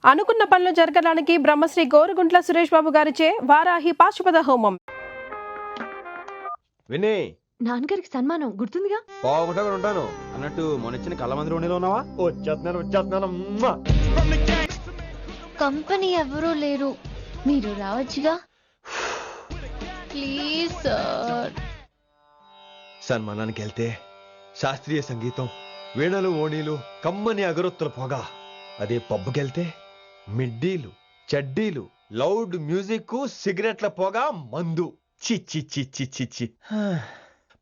అనుకున్న పనులు జరగడానికి బ్రహ్మశ్రీ గోరుగుంట్ల సురేష్ బాబు గారిచే వారాహి పాశుపత హోమం. వినే నాన్నగారికి సన్మానం గుర్తుందిగా? బాగుంటా ఉంటాను అన్నట్టు మొన్నొచ్చిన కళ్ళ మంది రోణిలో ఉన్నావా? వచ్చేస్తున్నాను. కంపెనీ ఎవరూ లేరు, మీరు రావచ్చుగా. Please sir. సన్మానానికి వెళ్తే శాస్త్రీయ సంగీతం, వీణలు, ఓణీలు, కమ్మని అగరొత్తుల పొగ. అదే పబ్బుకెళ్తే మిడ్డీలు, చడ్డీలు, లౌడ్ మ్యూజిక్, సిగరెట్ల పొగ, మందు. చి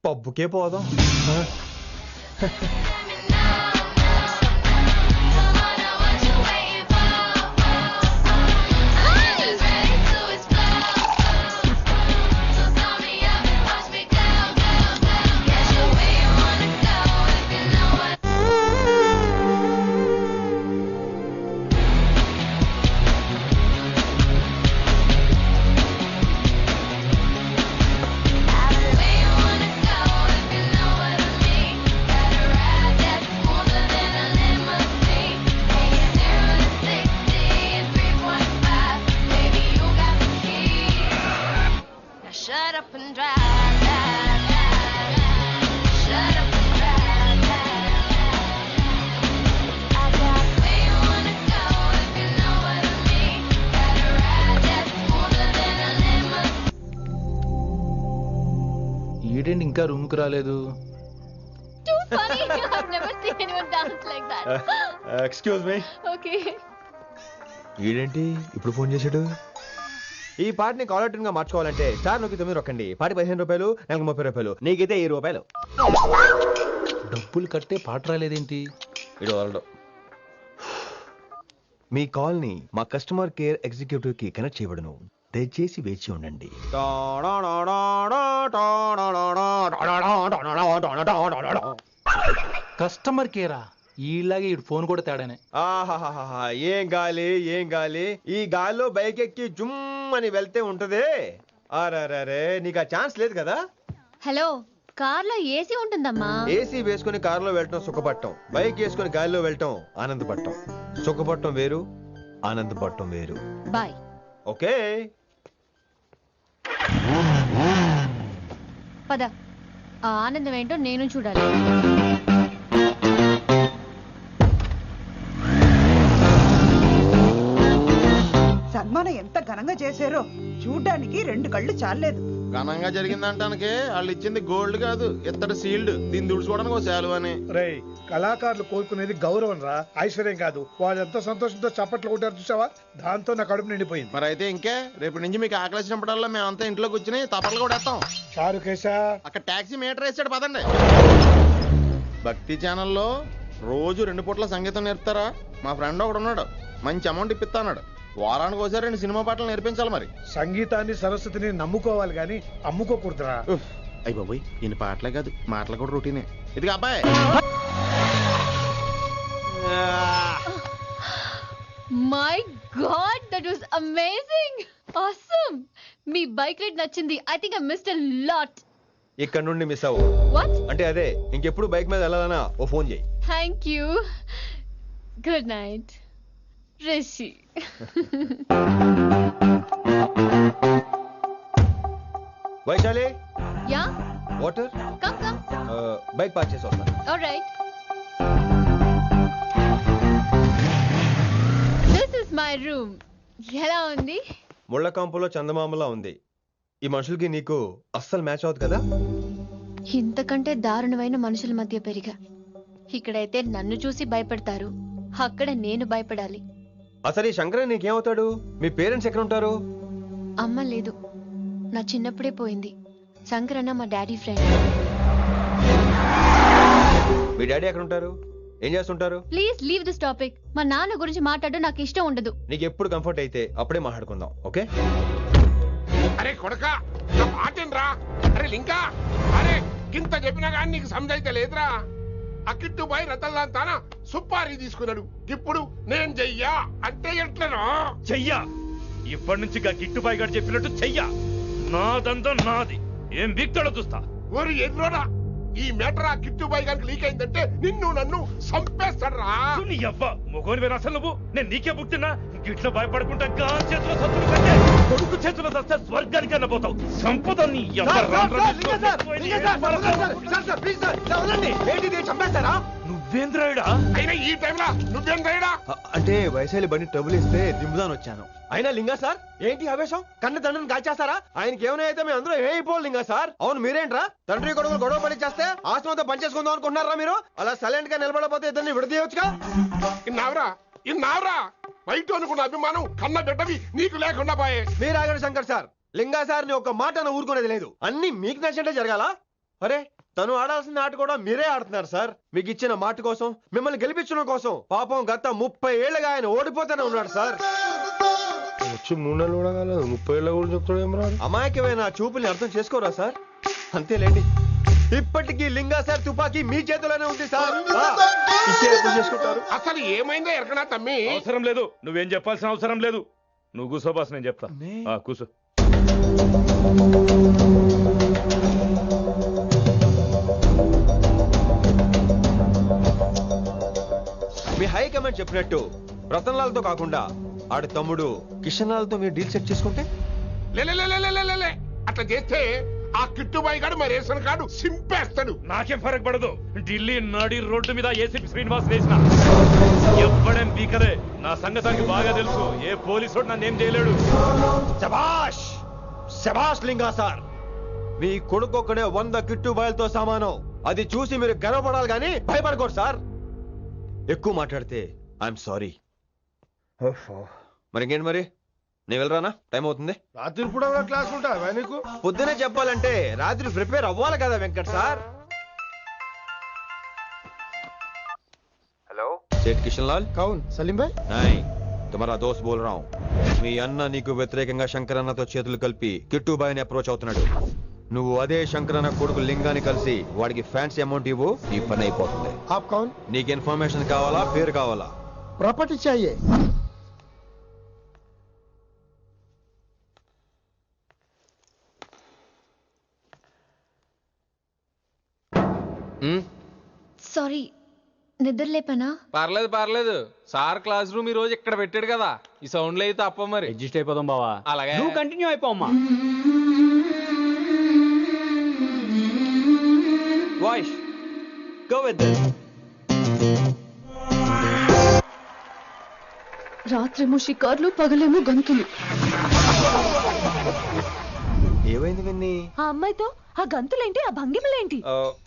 పబ్బుకే పోదాం. Shut up and drive, drive, drive, drive. Shut up and drive, drive, drive. I got where you wanna go if you know what I mean. Got a ride that's smoother than a lemon. ఈడేంటి ఇంకా room కు రాలేదు? Too funny. I've never seen anyone dance like that. Excuse me. Okay. ఈడేంటి ఇప్పుడు phone చేశాడు? ఈ పాటని caller tune గా మార్చుకోవాలంటే స్టార్ నొక్కి 9 రొక్కండి. పాటి 15 రూపాయలు, నెలకు 30 రూపాయలు, నీకైతే 10 రూపాయలు. డబ్బులు కట్టే పాట రాలేదేంటి? ఇడు వరల్డ్. మీ కాల్ ని మా కస్టమర్ కేర్ ఎగ్జిక్యూటివ్ కి కనెక్ట్ చేయబడును. దయచేసి వేచి ఉండండి. కస్టమర్ కేరా? ఈలాగే ఇటు ఫోన్ కూడా తేడానే. ఆహాహాహా, ఏం గాలి. ఈ గాలిలో బైక్ ఎక్కి జుమ్ అని వెళ్తే ఉంటదే. అరే నీకు ఆ ఛాన్స్ లేదు కదా. హలో, కార్లో ఏసీ ఉంటుందమ్మా. ఏసీ వేసుకుని కారులో వెళ్ళటం సుఖపట్టం, బైక్ వేసుకుని గాలిలో వెళ్ళటం ఆనందపట్టం. సుఖపట్టం వేరు, ఆనందపట్టం వేరు. బాయ్. ఓకే పద, ఆ ఆనందం ఏంటో నేను చూడాలి. సన్మానం ఎంత ఘనంగా చేశారో చూడ్డానికి 2 కళ్ళు చాలేదు. ఘనంగా జరిగిందంటానికి వాళ్ళు ఇచ్చింది గోల్డ్ కాదు, ఇత్తడి సీల్డ్. దీన్ని దుడుచుకోవడానికి ఒక శాలువ అని. రేయ్, కళాకారులు కోరుకునేది గౌరవం రా, ఐశ్వర్యం కాదు. వాళ్ళు ఎంతో సంతోషంతో చప్పట్లు కొట్టారు చూసావా, దాంతో నా కడుపు నిండిపోయింది. మరి అయితే ఇంకే, రేపటి నుంచి మీకు ఆకలిసినప్పుడల్లా మేమంతా ఇంట్లో కూర్చుని తప్పట్లు కూడా వేస్తాం. చారు కేశా, అక్కడ టాక్సీ మీటర్ వేసాడు, పదండి. భక్తి ఛానల్లో రోజు 2 పూట్ల సంగీతం నేర్పుతారా? మా ఫ్రెండ్ ఒకడు ఉన్నాడు, మంచి అమౌంట్ ఇప్పిస్తాడు. వారానికి ఒకసారి 2 సినిమా పాటలు నేర్పించాలి. మరి సంగీతాన్ని సరస్వతిని నమ్ముకోవాలి గాని అమ్ముకోకూడదురా. అయ్య బాబోయ్, ఈయన పాటలే కాదు మాటలు కూడా రొటీనే. ఇది అబ్బాయి. My god, that was amazing. Awesome. మీ బైక్ రైడ్ నచ్చింది. I think I missed a lot. ఇక్కడ నుండి మిస్ అవ్వు. వాట్? అంటే అదే, ఇంకెప్పుడు బైక్ మీద వెళ్ళాలన్నా ఓ ఫోన్ చేయి. Thank you. Good night Rishi. Vaishali, yeah, water. Come. Bike park చేసి వస్తాను. Alright. This is my room. ఎలా ఉంది? ముళ్ళ కాంపులో చందమామలా ఉంది. ఈ మనుషులకి నీకు అస్సలు మ్యాచ్ అవుతుంది కదా. ఇంతకంటే దారుణమైన మనుషుల మధ్య పెరిగా. ఇక్కడైతే నన్ను చూసి భయపడతారు, అక్కడ నేను భయపడాలి. అసలు ఈ శంకరన్ నీకేమవుతాడు? మీ పేరెంట్స్ ఎక్కడ ఉంటారు? అమ్మ లేదు, నా చిన్నప్పుడే పోయింది. శంకరన్న మా డాడీ ఫ్రెండ్. మీ డాడీ ఎక్కడ ఉంటారు? ఏం చేస్తుంటారు? Please leave this topic. మా నాన్న గురించి మాట్లాడడం నాకు ఇష్టం ఉండదు. నీకు ఎప్పుడు కంఫర్ట్ అయితే అప్పుడే మాట్లాడుకుందాం, ఓకే? అరే కొడకా, నా మాటేనరా? అరే లింకా, అరే గింత చెప్పినా కానీ నీకు సమజైతే లేదురా. అకిట్టు బాయ్ రతల్లాన్ తానా సుపారీ తీసుకున్నాడు. ఇప్పుడు నేను చెయ్యా అంటే ఎట్లనో చెయ్యా. ఇప్పటి నుంచి గిట్టుబాయి గారు చెప్పినట్టు చెయ్యా. నాదంతా నాది. ఏం బిక్తాడో చూస్తా. ఒరి ఎర్రోడా, ఈ మేటర్ ఆ కిట్టుబాయ్ గారికి లీక్ అయిందంటే నిన్ను నన్ను చంపేస్తాడ్రా. నీ అవ్వ మొగోని వేరు అసలు నువ్వు. నేను నీకే బుక్తిన్నా గిట్ల భయపడకుండా గాలి చేతిలో సత్తులు కంటే కొడుకు చేతిలో సస్తే స్వర్గానికి అన్న పోతావు. సంపద నీ చంపేస్తారా? నువ్వేంద్రాయుడా? అయినా ఈ టైంలో నువ్వేం రైడా? అంటే వైశాలి బండి ట్రబుల్ ఇస్తే దింపుదాని వచ్చాను. అయినా లింగా సార్ ఏంటి ఆవేశం? కన్న తండ్రిని కాల్చేస్తారా? ఆయనకి ఏమైనా అయితే మేము అందరూ ఏమైపోవాలి లింగా సార్. అవును మీరేంట్రా తండ్రి కొడుకులు గొడవ పని చేస్తే ఆస్తంతో పనిచేసుకుందాం అనుకుంటున్నారా మీరు? అలా సైలెంట్ గా నిలబడపోతే ఇద్దరిని విడదీయొచ్చుగా. ఇన్నావురా బయట అనుకున్న అభిమానం కన్న బిడ్డవి నీకు లేకుండా పోయే. మీరు ఆగండి శంకర్ సార్. లింగా సార్ ని ఒక మాట ఊరుకునేది లేదు. అన్ని మీకు నచ్చినట్టే జరగాల. అరే తను ఆడాల్సిన ఆట కూడా మీరే ఆడుతున్నారు సార్. మీకు ఇచ్చిన మాట కోసం, మిమ్మల్ని గెలిపించడం కోసం పాపం గత 30 ఏళ్ళగా ఆయన ఓడిపోతూనే ఉన్నాడు సార్. వచ్చి 3 నెలలు కూడా కాలేదు 30 ఏళ్ళ కూడా చెప్తాడు ఏమరా? అమాయకమైన చూపుల్ని అర్థం చేసుకోరా సార్? అంతేలేండి. ఇప్పటికీ లింగా సార్ తుపాకీ మీ చేతిలోనే ఉంది సార్. చేసుకుంటారు. అసలు ఏమైందో ఎరకనా తమ్మి? అవసరం లేదు, నువ్వేం చెప్పాల్సిన అవసరం లేదు. నువ్వు కూసో బాస్, నేను చెప్తా. కూసో. మీ హైకమాండ్ చెప్పినట్టు రతన్ లాల్తో కాకుండా ఆడి తమ్ముడు కిషన్ లాల్తో మీరు డీల్ సెట్ చేసుకుంటే? లే అట్లా చేస్తే ఆ కిట్టుబాయ్ గారు మరి రేషన్ కార్డు సింపేస్తాడు. నాకేం ఫరక్ పడదు. ఢిల్లీ నడి రోడ్డు మీద ఏసీపీ శ్రీనివాస్ వేసిన ఎవ్వడేం బీకలే. నా సంగతానికి బాగా తెలుసు. ఏ పోలీసు నన్నేం చేయలేడు. శభాష్ శభాష్ లింగా సార్. మీ కొడుకొక్కడే 100 కిట్టుబాయలతో సమానం. అది చూసి మీరు గర్వపడాలి కానీ భయపడకూడదు సార్. ఎక్కువ మాట్లాడితే ఐఎమ్ సారీ. మరి ఇంకేంటి మరి? నేను వెళ్ళరానా? టైం అవుతుంది. రాత్రి కూడా క్లాస్ ఉంటావా నీకు? పొద్దునే చెప్పాలంటే రాత్రి ప్రిపేర్ అవ్వాలి కదా వెంకట్ సార్. హలో సేठ కిషన్ లాల్. కౌన్ సలీం భాయ్? नहीं तुम्हारा दोस्त बोल रहा हूँ. మీ అన్న నీకు వ్యతిరేకంగా శంకరన్నతో చేతులు కలిపి కిట్టుబాయిని అప్రోచ్ అవుతున్నాడు. నువ్వు అదే శంకరన్న కొడుకు లింగాన్ని కలిసి వాడికి ఫ్యాన్సీ అమౌంట్ ఇవ్వు, ఈ పని అయిపోతుంది. आप कौन? నీకు ఇన్ఫర్మేషన్ కావాలా, పేరు కావాలా? प्रॉपर्टी चाहिए. సారీ, నిద్ర లేపనా? పర్లేదు సార్ క్లాస్ రూమ్ ఈ రోజు ఇక్కడ పెట్టాడు కదా, ఈ సౌండ్లు అయితే తప్ప మరి అడ్జస్ట్ అయిపోదాం బావా. అలాగే నువ్వు కంటిన్యూ అయిపోమ్మా. Voice go with this. రాత్రేమో షికార్లు, పగలేమో గంతులు. ఏమైంది విన్ని? ఆ అమ్మాయితో ఆ గంతులేంటి, ఆ భంగిమలేంటి?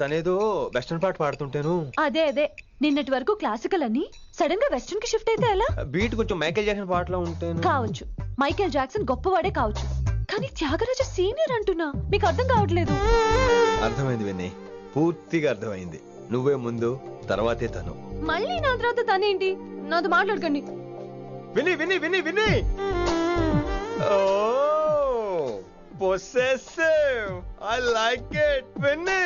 తనేదో వెస్టర్న్ పాట పాడుతుంటేను. అదే నిన్నటి వరకు క్లాసికల్ అని సడన్ గా వెస్టర్న్ కి షిఫ్ట్ అయితే ఎలా? బీట్ కొంచెం మైకేల్ జాక్సన్ పాటలో ఉంటాను. కావచ్చు, మైకేల్ జాక్సన్ గొప్పవాడే కావచ్చు, కానీ త్యాగరాజ సీనియర్ అంటున్నా. మీకు అర్థం కావట్లేదు. అర్థమైంది విన్ని, పూర్తిగా అర్థమైంది. నువ్వే ముందు, తర్వాతే తను. మళ్ళీ నా తర్వాత తనేంటి? నాతో మాట్లాడకండి. విని విని విని విని possessive. I like it. విని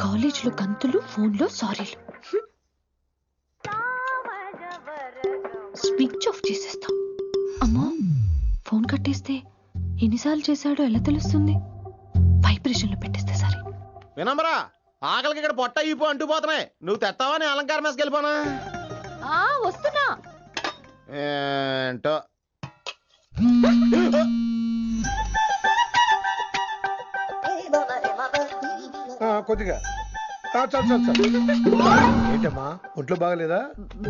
కాలేజ్ లో గంతులు, ఫోన్ లో సారీలు. స్విచ్ ఆఫ్ చేసేస్తా. అమ్మో, ఫోన్ కట్టేస్తే ఎన్నిసార్లు చేశాడో ఎలా తెలుస్తుంది? వైబ్రేషన్ లో పెట్టేస్తే సరే. వినమ్రా, ఆకలికి ఇక్కడ పొట్ట ఈపు అంటుపోతున్నాయి. నువ్వు తెస్తావా? నేను అలంకారం మేసుకు వెళ్ళిపోనా? వస్తున్నా. ఏంటో కొద్దిగా చాలు. ఏంటమ్మా ఒంట్లో బాగలేదా?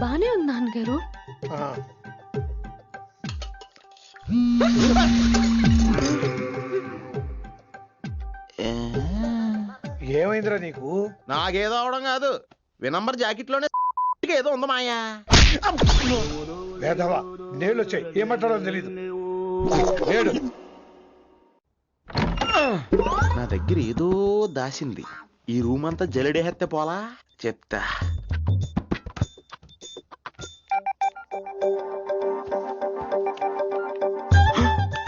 బానే ఉంది నాన్నగారు. ఏమైందిరా నీకు? నాకేదో అవడం కాదు, వినంబర్ జాకెట్ లోనే ఏదో ఉంది మాయా. లేదవా, నేళ్ళు వచ్చాయి, ఏమంటాడో తెలీదు. లేడు, నా దగ్గర ఏదో దాసింది. ఈ రూమ్ అంతా జలడేహెత్తే పోలా చెప్తా.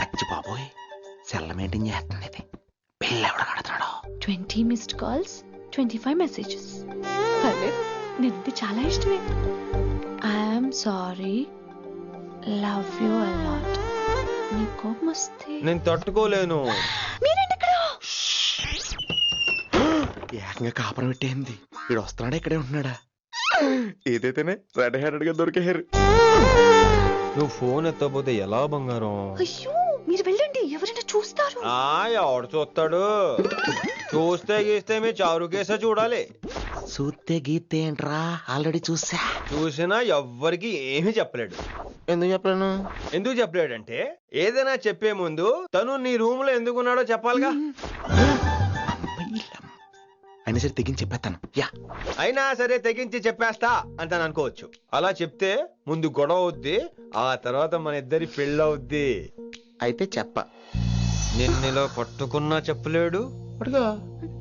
అచ్చి బాబోయ్, సెల్ల మెయింటైన్ చేస్తుంది ఇది. పిల్ల ఎవడ కడుతున్నాడు? 20 మిస్డ్ కాల్స్, 25 మెసేజెస్. పర్లేదు, నేనంటే చాలా ఇష్టమే. I'm sorry, love you a lot. నీ కోపం వస్తే నేను తట్టుకోలేను. మీరేంటి ఇక్కడ? ఏకంగా కాపురం పెట్టేయింది. వీడు వస్తున్నాడా ఇక్కడే ఉంటున్నాడా? ఏదైతేనే రెడ్ హ్యాండెడ్ గా దొరికే హెయిర్. నువ్వు ఫోన్ ఎత్తకపోతే ఎలా బంగారం? అయ్యో మీరు వెళ్ళండి, ఎవరైనా చూస్తారు. ఎవడు చూస్తాడు? చూస్తే గీస్తే మీ చారు కేసే చూడాలి. చూస్తే గీతే ఏంట్రా, ఆల్రెడీ చూసినా ఎవ్వరికి ఏమీ చెప్పలేడు. ఎందుకు చెప్పలేను? ఎందుకు చెప్పలేడంటే ఏదైనా చెప్పే ముందు తను నీ రూమ్ లో ఎందుకున్నాడో చెప్పాలిగా. అయినా సరే తెగించి చెప్పేస్తాను. అయినా సరే తెగించి చెప్పేస్తా అంటాను అనుకోవచ్చు. అలా చెప్తే ముందు గొడవ అవుద్ది, ఆ తర్వాత మన ఇద్దరి పెళ్ళవుద్ది. అయితే చెప్ప. నిన్నిలా పట్టుకున్నా చెప్పలేడు,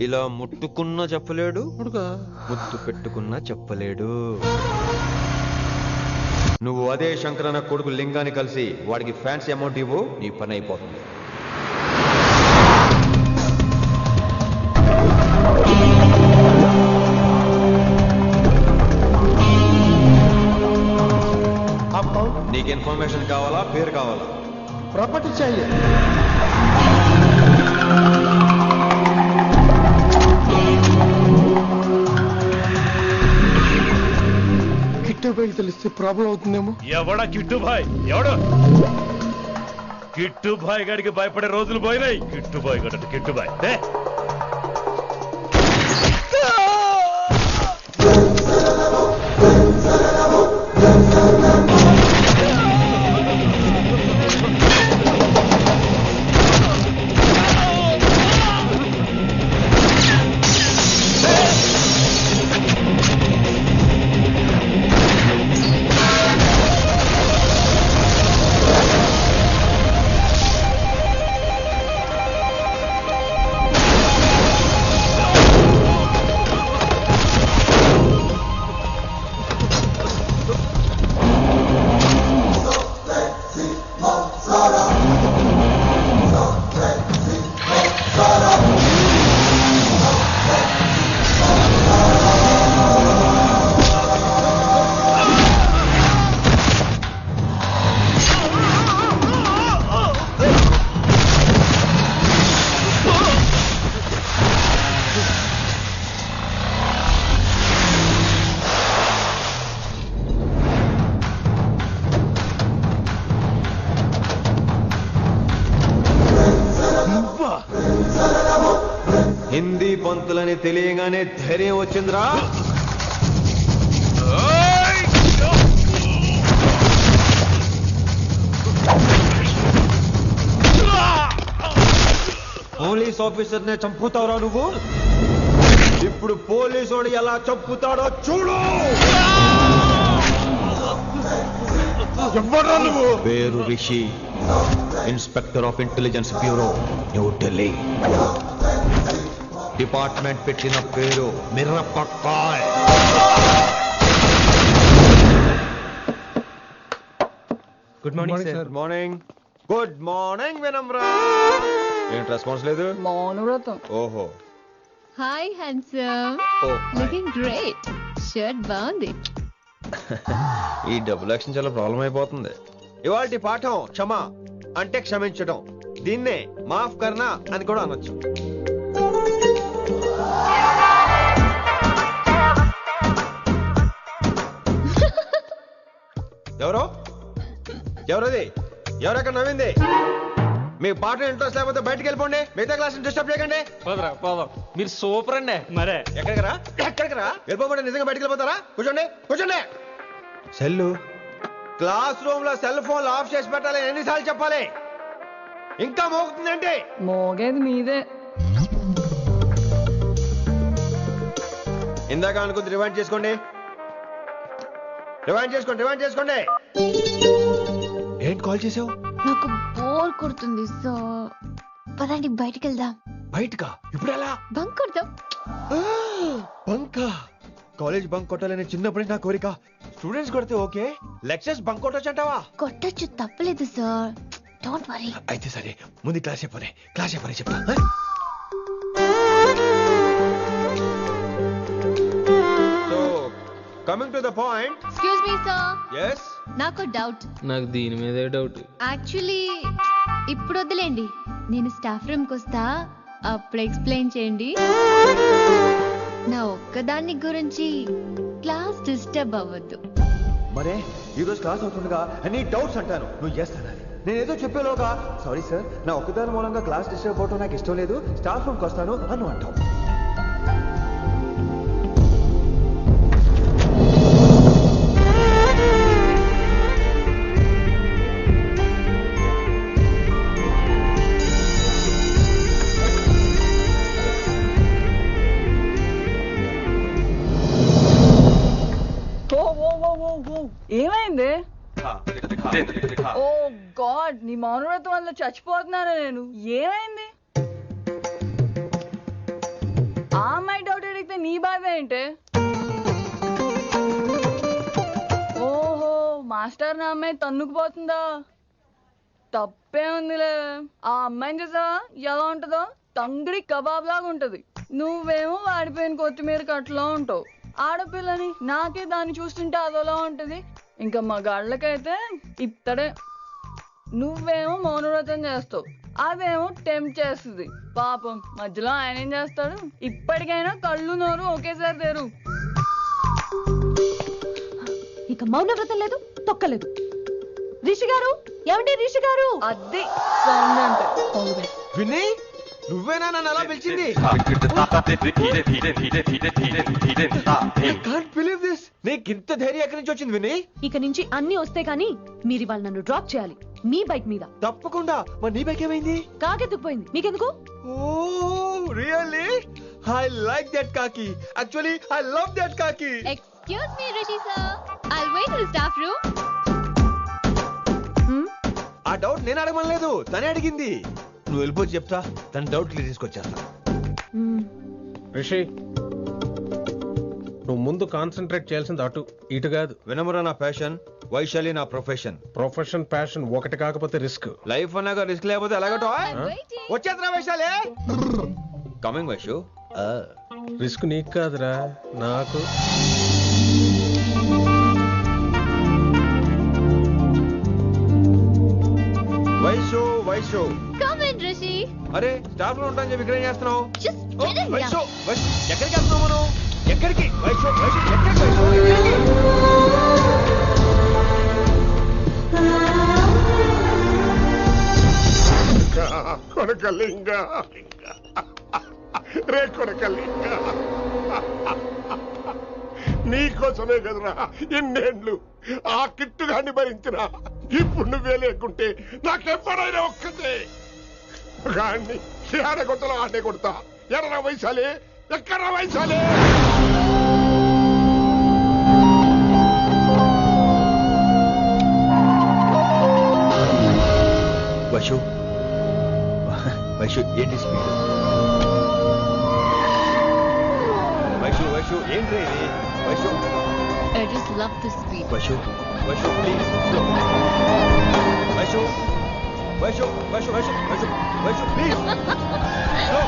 ఇలా ముట్టుకున్నా చెప్పలేడు, ముద్దు పెట్టుకున్నా చెప్పలేడు. నువ్వు అదే శంకరన్న కొడుకు లింగాన్ని కలిసి వాడికి ఫ్యాన్సీ అమౌంట్ ఇవ్వు, నీ పని అయిపోతుంది. నీకు ఇన్ఫర్మేషన్ కావాలా, పేరు కావాలా? ప్రాపర్టీ चाहिए. కిట్టుబాయి తెలిస్తే ప్రాబ్లం అవుతుందేమో. ఎవడా కిట్టుబాయ్? ఎవడు కిట్టుబాయ్ గడికి భయపడే రోజులు పోయినాయి. కిట్టుబాయ్ గడ కిట్టుబాయ్ హిందీ పంతులని తెలియగానే ధైర్యం వచ్చిందిరా. పోలీస్ ఆఫీసర్ నే చంపుతావురా నువ్వు? ఇప్పుడు పోలీసు ఎలా చంపుతాడో చూడు. ఎవరా నువ్వు? పేరు Rishi, inspector of intelligence bureau, New Delhi. Department పెట్టిన పేరు మిరపకాయ్. Good morning sir. Good morning. Good morning Vinamra. ఏంటి రెస్పాన్స్ లేదు? మౌనవ్రతం. ఓహో. Hi handsome, looking great. Shirt బాగుంది. ఈ డబుల్ యాక్షన్ చాలా ప్రాబ్లం అయిపోతుంది. ఇవాల్టి పాఠం క్షమ అంటే క్షమించడం. దీన్నే మాఫ్ కర్నా అని కూడా అనొచ్చు. ఎవరో ఎవరది? ఎవరెక్కడ నవ్వింది? మీకు పాట ఇంట్రెస్ట్ లేకపోతే బయటకు వెళ్ళిపోండి. మిగతా క్లాస్ డిస్టర్బ్ చేయకండి. మీరు సూపర్ అండి. మరే ఎక్కడికి రా వెళ్ళిపోకుండా నిజంగా బయటకు వెళ్ళిపోతారా? కూర్చోండి కూర్చోండి. సెల్లు క్లాస్ రూమ్ లో సెల్ ఫోన్ ఆఫ్ చేసి పెట్టాలి. ఎన్నిసార్లు చెప్పాలి? ఇంకా మోగుతుందంటే మోగేది మీదే. ఇందాక అనుకుంది రివైండ్ చేసుకోండి. రివైండ్ చేసుకోండి. ఏంటి కాల్ చేసావు? నాకు బోర్ కొడుతుంది, సో పదండి బయటికి వెళ్దాం. బయటకా? ఇప్పుడు ఎలా? బంక్ కొడదాం. బంకా? కాలేజ్ బంక్ కొట్టాలని చిన్నప్పటి నా కోరిక. స్టూడెంట్స్ కొడితే ఓకే, లెక్చర్స్ బంక్ కొట్టొచ్చు అంటావా? కొట్టచ్చు, తప్పలేదు సార్. Don't worry. అయితే సరే, ముందు క్లాస్ చెప్పని చెప్తా. So coming to the point. Excuse me sir. yes నాకు డౌట్. నాకు దీని మీదే డౌట్. యాక్చువల్లీ ఇప్పుడు వద్దులేండి, నేను స్టాఫ్ రూమ్కి వస్తా, అప్పుడు ఎక్స్ప్లెయిన్ చేయండి. నా ఒక్కదాన్ని గురించి క్లాస్ డిస్టర్బ్ అవ్వద్దు. మరే ఈ రోజు క్లాస్ అవుతుండగా ఎనీ డౌట్స్ అంటాను, నువ్వు ఎస్ అనాలి. నేనేదో చెప్పేలోగా సారీ సార్, నా ఒక్కదాని మూలంగా క్లాస్ డిస్టర్బ్ అవటం నాకు ఇష్టం లేదు, స్టాఫ్ రూమ్కి వస్తాను అని అంటావు. ఏమైంది? ఓ గాడ్, నీ మౌనవ్రతం వల్ల చచ్చిపోతున్నాను నేను. ఏమైంది? ఆ అమ్మాయి డౌట్ అడిగితే నీ బాధ ఏంటి? ఓహో, మాస్టర్ నా అమ్మాయి తన్నుకుపోతుందా? తప్పే ఉందిలే. ఆ అమ్మాయిని చూసావా ఎలా ఉంటుందో? తంగిడి కబాబ్ లాగా ఉంటది. నువ్వేమో వాడిపోయిన కొత్తిమీర కట్లా ఉంటావు. ఆడపిల్లని నాకే దాన్ని చూస్తుంటే అదోలా ఉంటది. ఇంకా మగాళ్ళకైతే ఇత్తడే. నువ్వేమో మౌనవ్రతం చేస్తావు, అదేమో టెంప్ట్ చేస్తుంది. పాపం మధ్యలో ఆయన ఏం చేస్తాడు? ఇప్పటికైనా కళ్ళు నోరు ఒకేసారి తెరు. ఇక మౌనవ్రతం లేదు, తొక్కలేదు. రిషి గారు, ఏమండి రిషి గారు? అది సౌండ్ అంటే. విన్నీ, నువ్వేనా నన్ను అలా పిలిచింది? నీకు ఇంత ధైర్యం ఎక్కడి నుంచి వచ్చింది విన్నీ? ఇక నుంచి అన్ని వస్తే గానీ మీరు ఇవాళ నన్ను డ్రాప్ చేయాలి మీ బైక్ మీద. తప్పకుండా. మరి నీ బైక్ ఏమైంది? కాకెత్తుకుపోయింది. మీకెందుకు? Oh really? I like that kaki. Actually I love that kaki. Excuse me Rishi sir, I'll wait in staff room. ఆ డౌట్ నేను అడగమనలేదు, తనే అడిగింది. నువ్వు వెళ్ళిపోయి చెప్తా, తన డౌట్ క్లియర్ తీసుకొచ్చేస్తా. రిషి, నువ్వు ముందు కాన్సన్ట్రేట్ చేయాల్సింది అటు ఇటు కాదు. వినమురా నా ప్యాషన్, వైశాలి నా ప్రొఫెషన్. ప్రొఫెషన్ ప్యాషన్ ఒకటి కాకపోతే రిస్క్. లైఫ్ అన్నాక రిస్క్ లేకపోతే ఎలాగటో? వచ్చేద్రా వైశాలి. కమింగ్ వైషు. రిస్క్ నీకు కాదురా, నాకు. Vaishu Vaishu come in Rishi. అరే స్టాఫ్ లో ఉంటాను చెప్పి ఇక్కడ ఏం చేస్తున్నావు? జస్ట్ వైషు వైషు ఎక్కడికి వెళ్తున్నావు మనం? ఎక్కడికి వైషు వైషు ఎక్కడికి వైషు? కొడకలింగ రే కొడకలింగ, నీకోసమే కదరా ఇన్నేళ్ళు ఆ కిట్టుగాన్ని భరించినా. ఇప్పుడు నువ్వే లేకుంటే నాకెప్పుడైనా ఒక్కతే గాన్ని ఆడే కొట్టలో ఆడే కొడతా. ఎర్ర వైశాలి, ఎక్కడ వైశాలి? వైషు వైషు ఏంటి స్పీడ్? వైషు వైషు ఏంటి ఇది? Vaishu I just love the speed. Vaishu Vaishu please slow. Vaishu Vaishu Vaishu Vaishu Vaishu Vaishu please slow.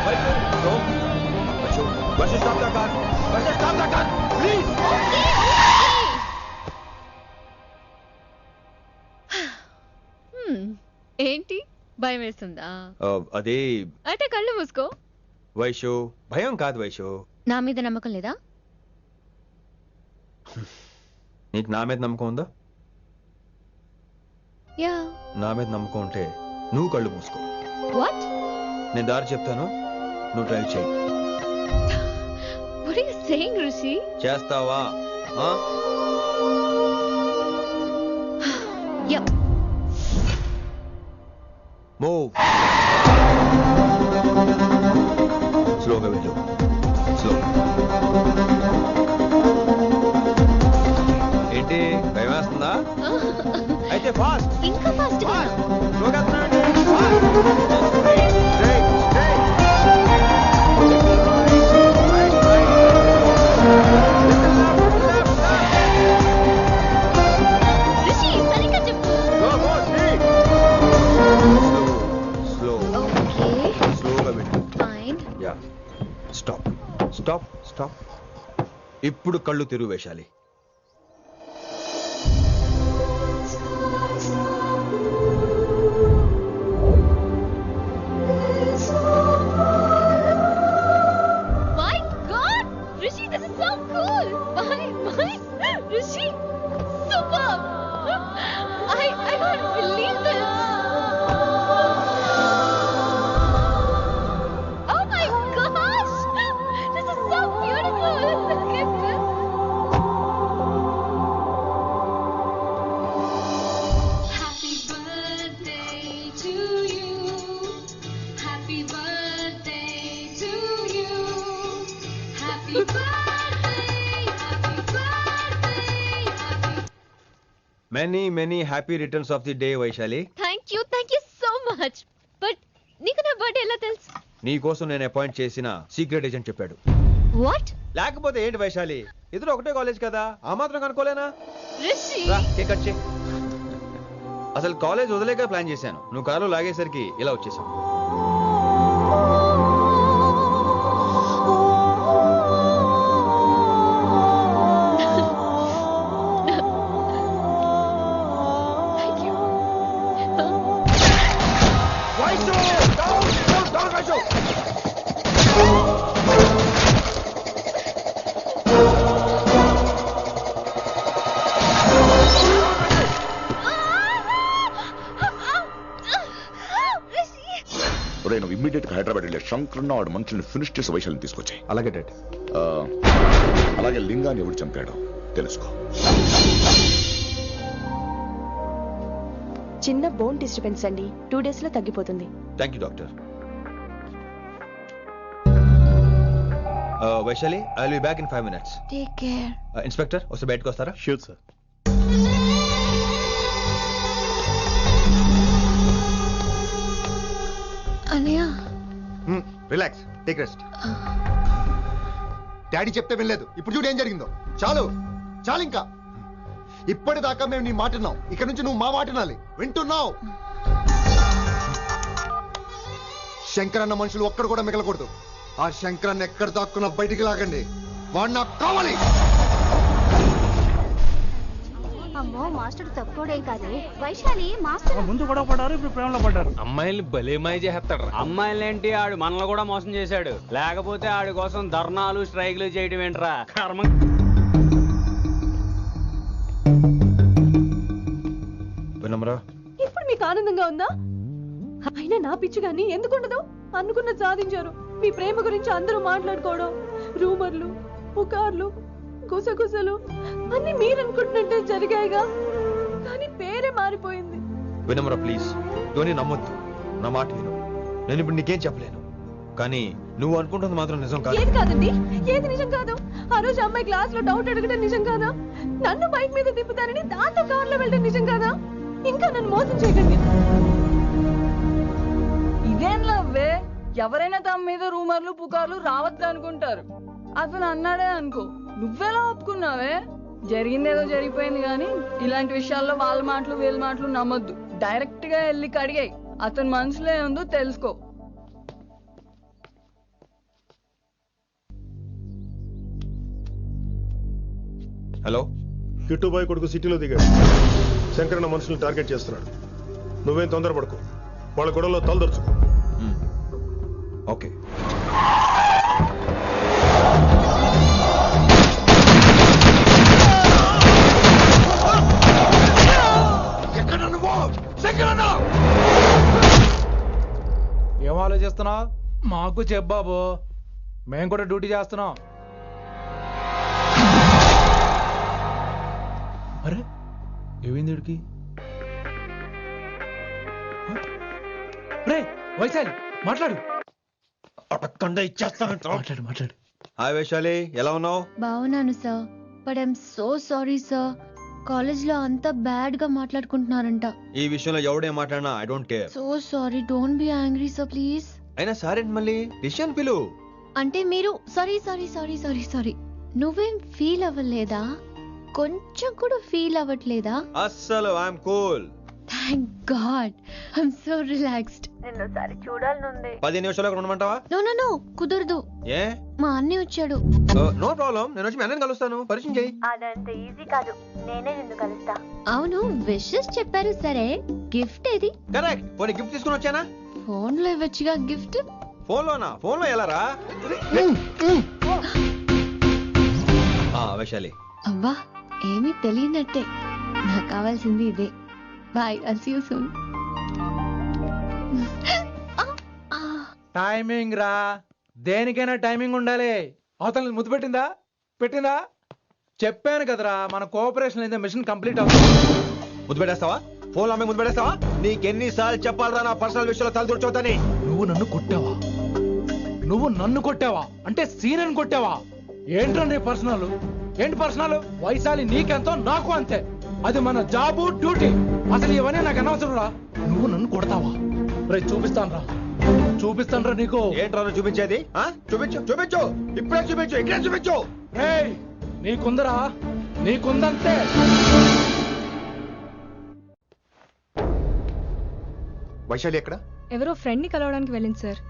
Vaishu slow. Vaishu Vaishu stop the car. Vaishu stop the car please. ఏంటి భయం వేస్తుందా? అదే అంటే కళ్ళు మూసుకో. వైషు భయం కాదు వైషు. నా మీద నమ్మకం లేదా? నీకు నా మీద నమ్మకం ఉందా? యా. నా మీద నమ్మకం ఉంటే నువ్వు కళ్ళు మూసుకో. వాట్? నేను దారి చెప్తాను, నువ్వు డ్రైవ్ చేయి. What are you saying, Rishi? చేస్తావా? Yep. మూవ్. స్లోగా వెళ్ళు. స్లో. ఏంటి భయం వేస్తుందా? అయితే ఫాస్ట్. ఇంకా ఫాస్ట్. స్లోగా రిషి సరిగ్గా చెప్పు. స్లో. ఓకే. స్లోగా వెళ్ళు. Fine. Yeah. Stop stop stop. ఇప్పుడు కళ్ళు తెరువు Vaishali. My god many happy returns of the day Vaishali. Thank you so much. But నీకు నా బర్త్డే ఎలా తెలుసు? నీ కోసం నేను అపాయింట్ చేసిన సీక్రెట్ ఏజెంట్ చెప్పాడు. వాట్? లేకపోతే ఏంటి వైశాలి, ఇద్దరు ఒకటే కాలేజ్ కదా, ఆ మాత్రం కనుక్కోలేనా? రిషి, రా, కేక్ కట్ చేయి. అసలు కాలేజ్ వదిలేక ప్లాన్ చేశాను, నువ్వు కారు లాగేసరికి ఇలా వచ్చేసావు. నువ్వు ఇమ్మీడియట్ గా హైదరాబాద్ వెళ్ళే శంకరన్న వాడు మనుషుల్ని ఫినిష్ చేసి వైశాల్ని తీసుకొచ్చాయి. అలాగే డాడ్. అలాగే లింగాన్ని ఎవడు చంపాడో తెలుసుకో. చిన్న బోన్ డిస్టర్బెన్స్ అండి, 2 days లో తగ్గిపోతుంది. Thank you doctor. Vaishali, I will be back in 5 minutes. Take care. Inspector ఒకసారి బయటకు వస్తారా? Sure sir. అన్నయ్య, రిలాక్స్, టేక్ రెస్ట్. డాడీ చెప్తే వినలేదు, ఇప్పుడు చూడు ఏం జరిగిందో. చాలు చాలు, ఇంకా ఇప్పటిదాకా మేము నీ మాట విన్నాం, ఇక్కడ నుంచి నువ్వు మా మాట వినాలి. వింటున్నావు? శంకరన్న మనుషులు ఒక్కడు కూడా మిగలకూడదు. ఆ శంకరన్న ఎక్కడ దాక్కున్నా బయటికి లాగండి, వాడు నాకు కావాలి. అమ్మో, మాస్టర్ తక్కువడే కాదే. వైశాలి మాస్టర్ ముందు గొడవ పడ్డారు, ఇప్పుడు ప్రేమలో పడ్డారు. అమ్మాయిల్ని భలేమాయ చేస్తాడు. అమ్మాయిలేంటి, ఆడు మనల్ని కూడా మోసం చేశాడు. లేకపోతే ఆడి కోసం ధర్నాలు స్ట్రైక్లు చేయడం ఏంట్రా కర్మ. వినమ్రా, ఇప్పుడు మీకు ఆనందంగా ఉందా? అయినా నా పిచ్చి గాని ఎందుకుండదు? అనుకున్న సాధించారు. మీ ప్రేమ గురించి అందరూ మాట్లాడుకోవడం, రూమర్లు, పుకార్లు, గుసగుసలు అన్ని మీరు అనుకుంటున్నట్టే జరిగాయిగా, కానీ పేరే మారిపోయింది. వినమ్రా ప్లీజ్, ధోని నమ్మొద్దు, నా మాట విను. నేను ఇప్పుడు నీకేం చెప్పలేను, కానీ నువ్వు అనుకుంటుంది మాత్రం నిజం కాదు. ఏది కాదండి, ఏది నిజం కాదు? ఆ రోజు అమ్మాయి క్లాస్ లో డౌట్ అడగడం నిజం కాదా? నన్ను బైక్ మీద తిప్పుతానని దాంతో కార్ లో వెళ్ళడం నిజం కాదా? ఇంకా నన్ను మోసం చేయకండి. ఇదేం లవ్వే? ఎవరైనా తమ మీద రూమర్లు పుకార్లు రావద్దు అనుకుంటారు. అతను అన్నాడే అనుకో, నువ్వెలా ఒప్పుకున్నావే? జరిగిందేదో జరిగిపోయింది, కానీ ఇలాంటి విషయాల్లో వాళ్ళ మాటలు వీళ్ళ మాటలు నమ్మొద్దు. డైరెక్ట్ గా వెళ్ళి కడిగాయి, అతని మనసులో ఏముందో తెలుసుకో. హలో, కిట్టుబాయ్ కొడుకు సిటీలో దిగాడు. శంకరన్న మనుషుల్ని టార్గెట్ చేస్తున్నాడు. నువ్వేం తొందరపడకు, వాళ్ళ గొడవలో తలదొరుచుకో. ఓకే. ఏం ఆలోచిస్తున్నావు? మాకు చెప్పాబు, మేము కూడా డ్యూటీ చేస్తున్నాం. అరే ఏమైంది వీడికి? రే వైశాలి, మాట్లాడు. మాట్లాడు. హాయ్ వైశాలి, ఎలా ఉన్నావు? బాగున్నాను sir, but I'm so sorry sir. College లో అంతా బ్యాడ్ గా మాట్లాడుకుంటున్నారంట. ఈ విషయంలో ఎవడేం మాట్లాడినా I don't care. So sorry, don't be angry sir please. అయినా సరే మళ్ళీ డిసిషన్ పిలు. అంటే మీరు sorry sorry sorry sorry sorry నువ్వేం ఫీల్ అవ్వలేదా? కొంచెం కూడా ఫీల్ అవ్వట్లేదా? అస్సలు I'm cool. Thank god, I'm so relaxed. నిన్నోసారి చూడాలనుంది. 10 నిమిషాలకు ఉండమంటావా? నో నో నో, కుదరదు. ఏ? మా అన్నయ్య వచ్చాడు. నో ప్రాబ్లం, నేను వచ్చి మీ అన్నని కలుస్తాను, పరిచయం చేయి. అదంత ఈజీ కాదు, నేనే నిన్ను కలుస్తా. అవును, విషెస్ చెప్పారు సరే, గిఫ్ట్ ఏది? కరెక్ట్, పోనీ గిఫ్ట్ తీసుకుని వచ్చానా? ఫోన్ లో ఇవ్వచ్చుగా గిఫ్ట్. ఫోన్ లోనా? ఫోన్ లో ఎలా రా? వైశాలి, అబ్బా ఏమీ తెలియనట్టే. నాకు కావాల్సింది ఇదే. Bye, I'll see you soon. Timing రా, దేనికైనా టైమింగ్ ఉండాలి. అవతల ముద్దు పెట్టిందా? చెప్పాను కదరా, మన కోఆపరేషన్ అయితే మిషన్ కంప్లీట్ అవుతుంది. ముద్దు పెట్టేస్తావా? ఫోన్ లో ముద్దు పెట్టేస్తావా? నీకెన్నిసార్లు చెప్పాలరా నా పర్సనల్ విషయంలో తల దూర్చోవద్దని? నువ్వు నన్ను కొట్టావా అంటే సీనియర్ని కొట్టావా? ఏంట్రా నీ పర్సనల్? ఏంటి పర్సనల్? వైశాలి నీకెంతో నాకు అంతే. అది మన జాబు డ్యూటీ. అసలు ఇవన్నీ నాకు అనవసరం రా. నువ్వు నన్ను కొడతావా? రే చూపిస్తాను రా నీకు. ఏంట్రా నువ్వు చూపించేది? చూపించు చూపించు, ఇప్పుడే చూపించు, ఇక్కడే చూపించు. రేయ్ నీకుందరా, నీకుందంతే. వైశాలి ఎక్కడ? ఎవరో ఫ్రెండ్ ని కలవడానికి వెళ్ళింది సార్.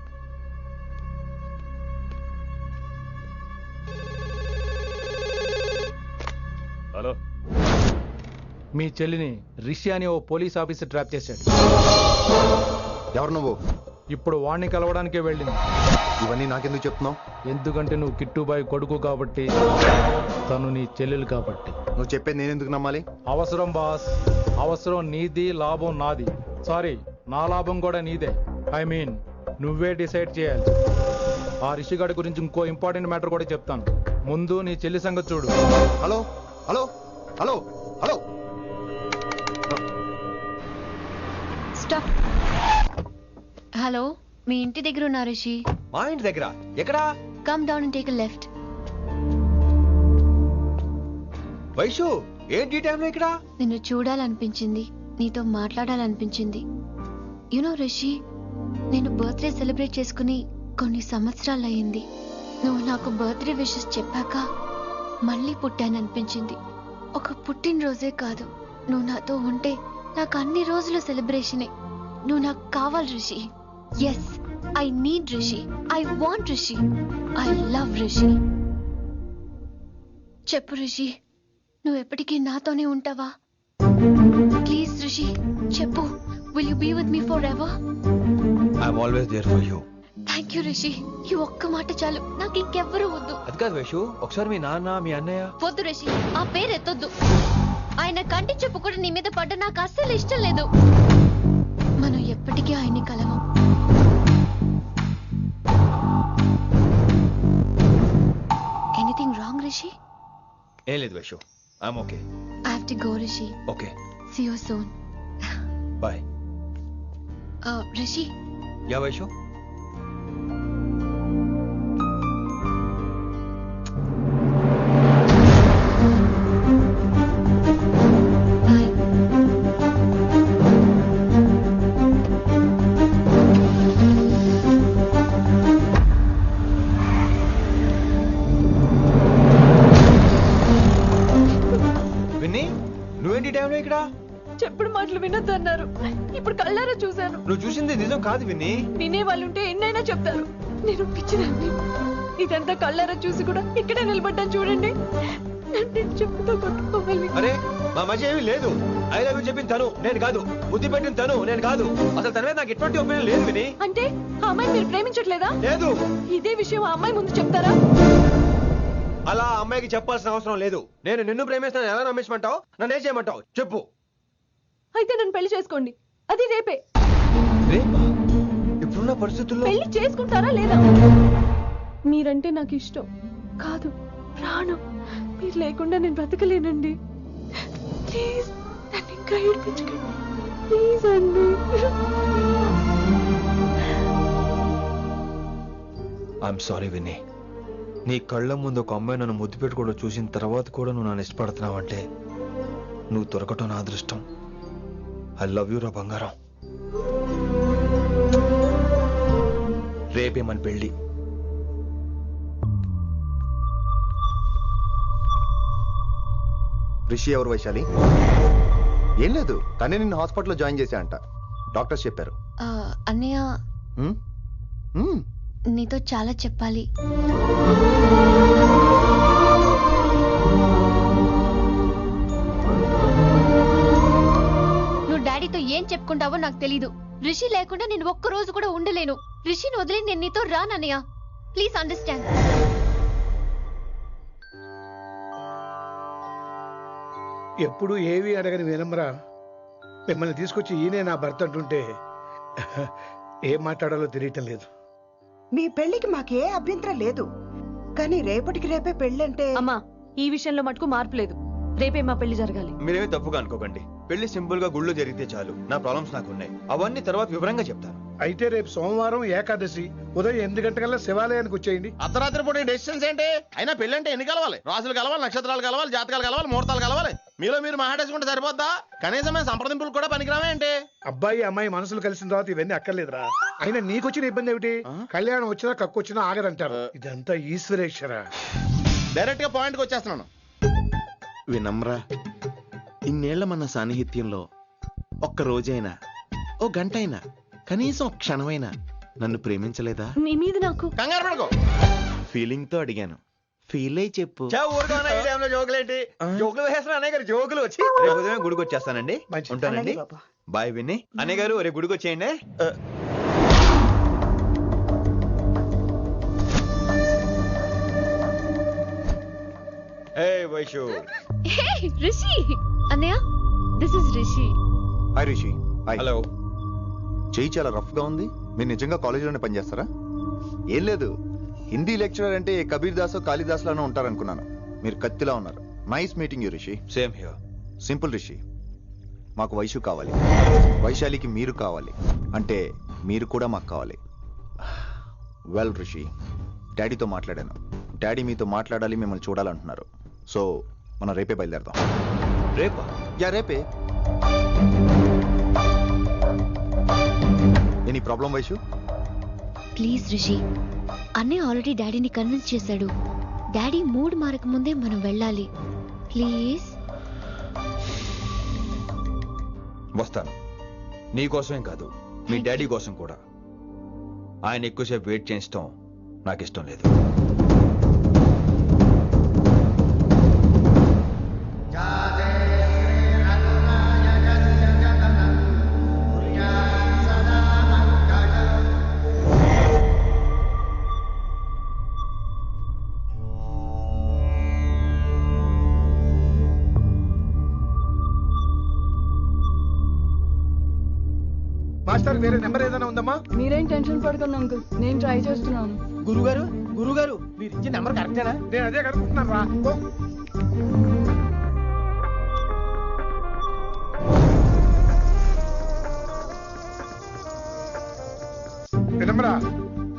హలో, మీ చెల్లిని రిషి అని ఓ పోలీస్ ఆఫీసర్ ట్రాప్ చేశాడు. ఎవరు నువ్వు? ఇప్పుడు వాణ్ణి కలవడానికే వెళ్ళింది. ఇవన్నీ నాకెందుకు చెప్తున్నావు? ఎందుకంటే నువ్వు కిట్టుబాయి కొడుకు కాబట్టి, తను నీ చెల్లెలు కాబట్టి. నువ్వు చెప్పేది నేను ఎందుకు నమ్మాలి? అవసరం బాస్, అవసరం నీది, లాభం నాది. సారీ, నా లాభం కూడా నీదే. ఐ మీన్ నువ్వే డిసైడ్ చేయాలి. ఆ రిషిగాడి గురించి ఇంకో ఇంపార్టెంట్ మ్యాటర్ కూడా చెప్తాను. ముందు నీ చెల్లి సంగతి చూడు. Hello hello hello hello, stop. Hello, మీ ఇంటి దగ్గర ఉన్నా రిషి? మా ఇంటి దగ్గర? ఎక్కడా? Come down and take a left. Vaishu ఏంటి టైంలో ఇక్కడ? నిన్ను చూడాలనిపించింది, నీతో మాట్లాడాలనిపించింది. యునో రిషి, నేను బర్త్డే సెలబ్రేట్ చేసుకుని కొన్ని సంవత్సరాలు అయ్యింది. నువ్వు నాకు బర్త్డే విషెస్ చెప్పాక మళ్ళీ పుట్టాననిపించింది. ఒక పుట్టినరోజే కాదు, నువ్వు నాతో ఉంటే నాకు అన్ని రోజుల సెలబ్రేషనే. నువ్వు నాకు కావాలి Rishi. Yes, I need Rishi, I want Rishi, I love Rishi. చెప్పు రిషి, నువ్వు ఎప్పటికీ నాతోనే ఉంటావా? ప్లీజ్ రిషి చెప్పు. Will you be with me forever? I'm always there for you. Thank you Rishi. ఈ ఒక్క మాట చాలు, నాకు ఇంకెవ్వరూ వద్దు. అది కాదు వైషు, ఒకసారి మీ నాన్న మీ అన్నయ్య. వద్దు రిషి, ఆ పేరు ఎత్తొద్దు. ఆయన కంటి చెప్పు కూడా నీ మీద పడ్డ నాకు అస్సలు ఇష్టం లేదు. మనం ఎప్పటికీ ఆయన్ని కలవం. Anything wrong Rishi? ఏం లేదు Vaishu, I'm okay. I have to go Rishi. Okay, see you soon. Bye. Rishi. Yeah Vaishu. నువ్వేంటి టైంలో ఇక్కడ? చెప్పుడు మాటలు వినొద్దన్నారు, ఇప్పుడు కళ్ళారా చూశాను. నువ్వు చూసింది నిజం కాదు విన్ని. వినే వాళ్ళుంటే ఎన్నైనా చెప్తారు. నేను పిచ్చిదాన్ని. ఇదంతా కళ్ళారా చూసి కూడా ఇక్కడే నిలబడ్డాను చూడండి. నన్ను చెప్పుతో కొట్టుకోవాలి. అరే మా మధ్య ఏమీ లేదు. ఐ లవ్ యూ చెప్పింది తను, నేను కాదు. బుద్ధి పెట్టిన తను, నేను కాదు. అసలు తన మీద నాకు ఎటువంటి ఒపీనియన్ లేదు విని. అంటే ఆ అమ్మాయిని మీరు ప్రేమించట్లేదా? లేదు. ఇదే విషయం ఆ అమ్మాయి ముందు చెప్తారా? అలా ఆ అమ్మాయికి చెప్పాల్సిన అవసరం లేదు. నేను నిన్ను ప్రేమిస్తాను, ఎలా నమ్మించమంటావు? నన్ను ఏం చేయమంటావు చెప్పు. అయితే నన్ను పెళ్లి చేసుకోండి, అది రేపే. రేపా? ఇప్పుడున్న పరిస్థితుల్లో పెళ్లి చేసుకుంటారా లేదా? మీరంటే నాకు ఇష్టం కాదు, ప్రాణం. మీరు లేకుండా నేను బ్రతకలేనండి. ప్లీజ్ నన్ను ఇంకా ఏడిపించకండి. ప్లీజ్ అండి. I'm sorry Vinni. నీ కళ్ళ ముందు ఒక అమ్మాయి నన్ను ముద్దు పెట్టుకోవడం చూసిన తర్వాత కూడా నువ్వు నన్ను ఇష్టపడుతున్నావంటే నువ్వు దొరకటం నా అదృష్టం. ఐ లవ్ యూ రా బంగారం. రేపే మన పెళ్ళి. రిషి ఎవరు వైశాలి? ఏం లేదు, తనే నిన్ను హాస్పిటల్లో జాయిన్ చేశా అంట, డాక్టర్స్ చెప్పారు. అన్నయ్య, నీతో చాలా చెప్పాలి. నువ్వు డాడీతో ఏం చెప్పుకుంటావో నాకు తెలీదు. రిషి లేకుండా నేను ఒక్క రోజు కూడా ఉండలేను. రిషిని వదిలి నేను నీతో రానన్నయ్య. Please understand. ఎప్పుడు ఏవి అడగని వినమ్రా మిమ్మల్ని తీసుకొచ్చి ఈయనే నా భర్త అంటుంటే ఏం మాట్లాడాలో తెలియటం లేదు. మీ పెళ్లికి మాకే అభ్యంతరం లేదు, కానీ రేపటికి రేపే పెళ్ళంటే. అమ్మా, ఈ విషయంలో మటుకు మార్పు లేదు. రేపే మా పెళ్లి జరగాలి. మీరేమీ తప్పుగా అనుకోకండి. పెళ్లి సింపుల్ గా గుళ్ళు జరిగితే చాలు. నా ప్రాబ్లమ్స్ నాకున్నాయి, అవన్నీ తర్వాత వివరంగా చెప్తాను. అయితే రేపు సోమవారం ఏకాదశి ఉదయం 8 గంటలకల్లా శివాలయానికి వచ్చేయండి. అర్ధరాత్రి పూట డెసిషన్స్ ఏంటి? అయినా పెళ్ళంటే ఎన్ని కలవాలి? రాజులు కలవాలి, నక్షత్రాలు కలవాలి, జాతకాలు కలవాలి, ముహూర్తాలు కలవాలి. మీలో మీరు మాట్లాడేసుకుంటే సరిపోద్దా? కనీసం మేము సంప్రదింపులు కూడా పనికిరామే ఏంటి? అబ్బాయి అమ్మాయి మనసులు కలిసిన తర్వాత ఇవన్నీ అక్కర్లేదురా. అయినా నీకొచ్చిన ఇబ్బంది ఏమిటి? కళ్యాణం వచ్చినా కక్కు వచ్చినా ఆగదంటారు. ఇదంతా ఈశ్వరేశ్వర. డైరెక్ట్ గా పాయింట్ కి వచ్చేస్తున్నాను. వినమ్రా, ఇన్నేళ్ల మన సాన్నిహిత్యంలో ఒక్క రోజైనా, ఓ గంట అయినా, కనీసం ఒక క్షణమైనా నన్ను ప్రేమించలేదా? మీ మీద నాకు కంగారు పడుకో. ఫీలింగ్ తో అడిగాను, ఫీల్ అయి చెప్పు. జోకులేంటి? జోకులు వేసిన అన్నయ్య గారు జోకులు వచ్చి రేపు ఉదయం గుడికి వచ్చేస్తానండి. ఉంటానండి. బాయ్ విన్ని. అన్నయ్య గారు రేపు గుడికి వచ్చేయండి. వైషు. హే రిషి. అన్నయ్య, this is Rishi. Hi Rishi. Hello. చెయ్యి చాలా రఫ్ గా ఉంది. మీరు నిజంగా కాలేజీలోనే పనిచేస్తారా? ఏం లేదు, హిందీ లెక్చరర్ అంటే కబీర్ దాస్ కాళిదాస్ లానో ఉంటారనుకున్నాను. మీరు కత్తిలా ఉన్నారు. Nice meeting you Rishi. Same here. Simple Rishi, మాకు వైషు కావాలి, వైశాలికి మీరు కావాలి, అంటే మీరు కూడా మాకు కావాలి. వెల్ రిషి, డాడీతో మాట్లాడాను. డాడీ మీతో మాట్లాడాలి, మిమ్మల్ని చూడాలంటున్నారు. సో మనం రేపే బయలుదేరదాం. రేపా? యా రేపే. Any problem Vaishu? Please Rishi, అన్నయ్య ఆల్రెడీ డాడీని కన్విన్స్ చేశాడు. డాడీ మూడ్ మారక ముందే మనం వెళ్ళాలి. ప్లీజ్. వస్తాను. నీ కోసమేం కాదు, మీ డాడీ కోసం కూడా. ఆయన ఎక్కువసేపు వెయిట్ చేయించడం నాకు ఇష్టం లేదు. మాస్టర్ వేరే నెంబర్ ఏదైనా ఉందమ్మా? మీరేం టెన్షన్ పడకండి అంకుల్, నేను ట్రై చేస్తున్నాను. గురుగారు గురుగారు మీరు ఇచ్చిన నెంబర్ కరెక్టేనా? నేను అదే కనుక్కుంటున్నాను రా. వినమ్రా,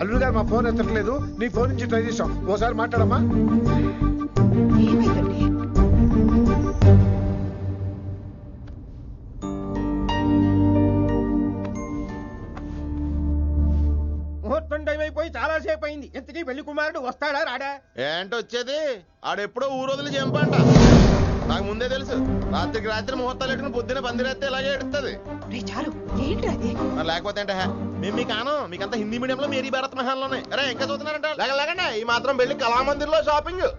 అల్లుడు గారు మా ఫోన్ ఎత్తట్లేదు. నీ ఫోన్ నుంచి ట్రై చేసాం, ఓసారి మాట్లాడమ్మా. ఏమైందండి? ముహూర్తం టైం అయిపోయి చాలా సేపు అయింది. ఇంతకీ పెళ్లి కుమారుడు వస్తాడా రాడా? ఏంటి వచ్చేది? ఆడెప్పుడో ఊరోదులు చెంపంట. నాకు ముందే తెలుసు. రాత్రికి రాత్రి ముహూర్తాలు పెట్టుకుని పొద్దున పందిరేస్తే ఇలాగే ఎడుతుంది. చాలు, ఏంటి అది? మరి లేకపోతే అంటే మేము మీకు ఆనం, మీకంతా హిందీ మీడియంలో మేరీ భారత్ మహల్లోనే. అరే ఇంకా చూస్తున్నారంట. లేకండి, ఈ మాత్రం వెళ్ళి కళామందిర్లో షాపింగ్.